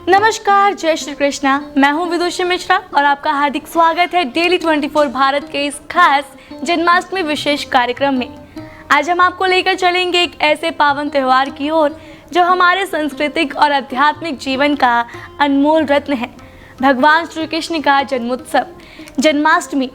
नमस्कार, जय श्री कृष्णा। मैं हूं विदुषी मिश्रा और आपका हार्दिक स्वागत है डेली 24 भारत के इस खास जन्माष्टमी विशेष कार्यक्रम में। आज हम आपको लेकर चलेंगे एक ऐसे पावन त्योहार की ओर जो हमारे सांस्कृतिक और आध्यात्मिक जीवन का अनमोल रत्न है, भगवान श्री कृष्ण का जन्मोत्सव जन्माष्टमी।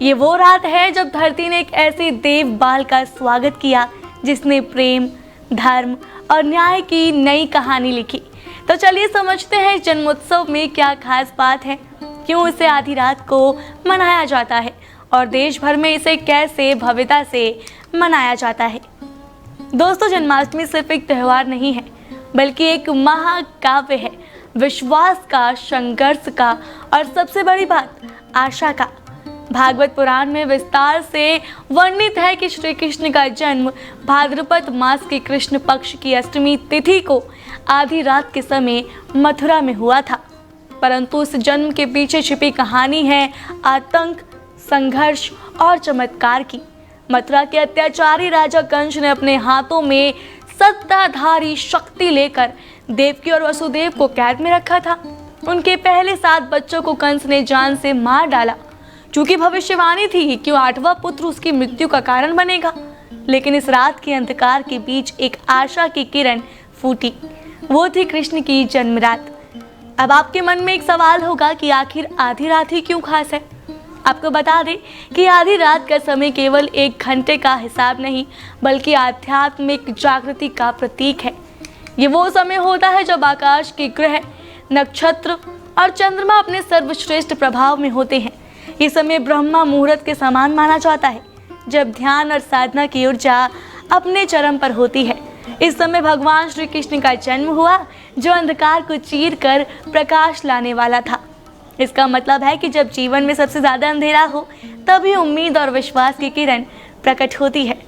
ये वो रात है जब धरती ने एक ऐसे देव बाल का स्वागत किया जिसने प्रेम, धर्म और न्याय की नई कहानी लिखी। तो चलिए समझते हैं इस जन्मोत्सव में क्या खास बात है, क्यों इसे आधी रात को मनाया जाता है और देश भर में इसे कैसे भव्यता से मनाया जाता है। दोस्तों, जन्माष्टमी सिर्फ एक त्यौहार नहीं है बल्कि एक महाकाव्य है, विश्वास का, संघर्ष का और सबसे बड़ी बात आशा का। भागवत पुराण में विस्तार से वर्णित है कि श्री कृष्ण का जन्म भाद्रपद मास के कृष्ण पक्ष की अष्टमी तिथि को आधी रात के समय मथुरा में हुआ था। परंतु इस जन्म के पीछे छिपी कहानी है आतंक, संघर्ष और चमत्कार की। मथुरा के अत्याचारी राजा कंस ने अपने हाथों में सत्ताधारी शक्ति लेकर देवकी और वसुदेव को कैद में रखा था। उनके पहले 7 बच्चों को कंस ने जान से मार डाला, क्योंकि भविष्यवाणी थी कि 8वां पुत्र उसकी मृत्यु का कारण बनेगा। लेकिन इस रात के अंधकार के बीच एक आशा की किरण फूटी, वो थी कृष्ण की जन्म रात। अब आपके मन में एक सवाल होगा कि आखिर आधी रात ही क्यों खास है। आपको बता दें कि आधी रात का समय केवल 1 घंटे का हिसाब नहीं बल्कि आध्यात्मिक जागृति का प्रतीक है। ये वो समय होता है जब आकाश के ग्रह, नक्षत्र और चंद्रमा अपने सर्वश्रेष्ठ प्रभाव में होते हैं। ये समय ब्रह्मा मुहूर्त के समान माना जाता है, जब ध्यान और साधना की ऊर्जा अपने चरम पर होती है। इस समय भगवान श्री कृष्ण का जन्म हुआ, जो अंधकार को चीर कर प्रकाश लाने वाला था। इसका मतलब है कि जब जीवन में सबसे ज़्यादा अंधेरा हो, तभी उम्मीद और विश्वास की किरण प्रकट होती है।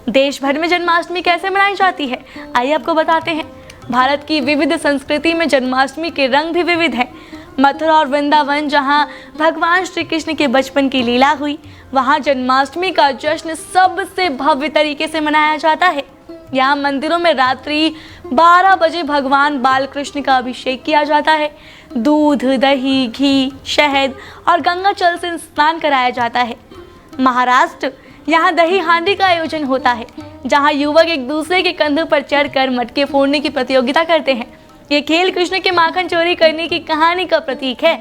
देश भर में जन्माष्टमी कैसे मनाई जाती है, आइए आपको बताते हैं। भारत की विविध संस्कृति में जन्माष्टमी के रंग भी विविध हैं। मथुरा और वृंदावन, जहां भगवान श्री कृष्ण के बचपन की लीला हुई, वहां जन्माष्टमी का जश्न सबसे भव्य तरीके से मनाया जाता है। यहाँ मंदिरों में रात्रि 12 बजे भगवान बाल कृष्ण का अभिषेक किया जाता है। दूध, दही, घी, शहद और गंगा जल से स्नान कराया जाता है। महाराष्ट्र, यहाँ दही हांडी का आयोजन होता है, जहाँ युवक एक दूसरे के कंधों पर चढ़कर मटके फोड़ने की प्रतियोगिता करते हैं। ये खेल कृष्ण के माखन चोरी करने की कहानी का प्रतीक है।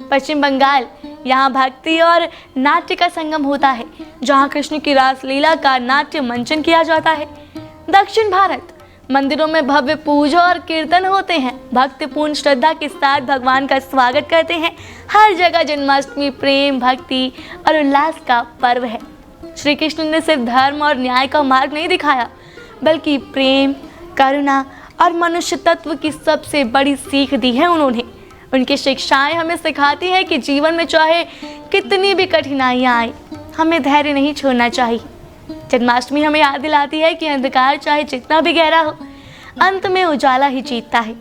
पश्चिम बंगाल, यहाँ भक्ति और नाट्य का संगम होता है, जहाँ कृष्ण की रासलीला का नाट्य मंचन किया जाता है। दक्षिण भारत, मंदिरों में भव्य पूजा और कीर्तन होते हैं। भक्तिपूर्ण श्रद्धा के साथ भगवान का स्वागत करते हैं। हर जगह जन्माष्टमी प्रेम, भक्ति और उल्लास का पर्व है। श्री कृष्ण ने सिर्फ धर्म और न्याय का मार्ग नहीं दिखाया, बल्कि प्रेम, करुणा और मनुष्य तत्व की सबसे बड़ी सीख दी है उन्होंने। उनकी शिक्षाएं हमें सिखाती है कि जीवन में चाहे कितनी भी कठिनाइयां आए, हमें धैर्य नहीं छोड़ना चाहिए। जन्माष्टमी हमें याद दिलाती है कि अंधकार चाहे जितना भी गहरा हो, अंत में उजाला ही जीतता है।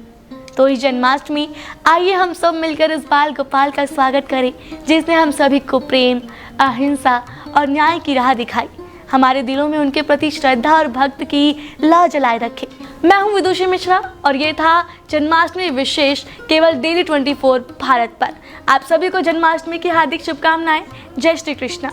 तो इस जन्माष्टमी आइए हम सब मिलकर इस बाल गोपाल का स्वागत करें, जिसने हम सभी को प्रेम, अहिंसा और न्याय की राह दिखाई। हमारे दिलों में उनके प्रति श्रद्धा और भक्त की लौ जलाए रखे। मैं हूं विदुषी मिश्रा और ये था जन्माष्टमी विशेष केवल डेली 24 भारत पर। आप सभी को जन्माष्टमी की हार्दिक शुभकामनाएं। जय श्री कृष्णा।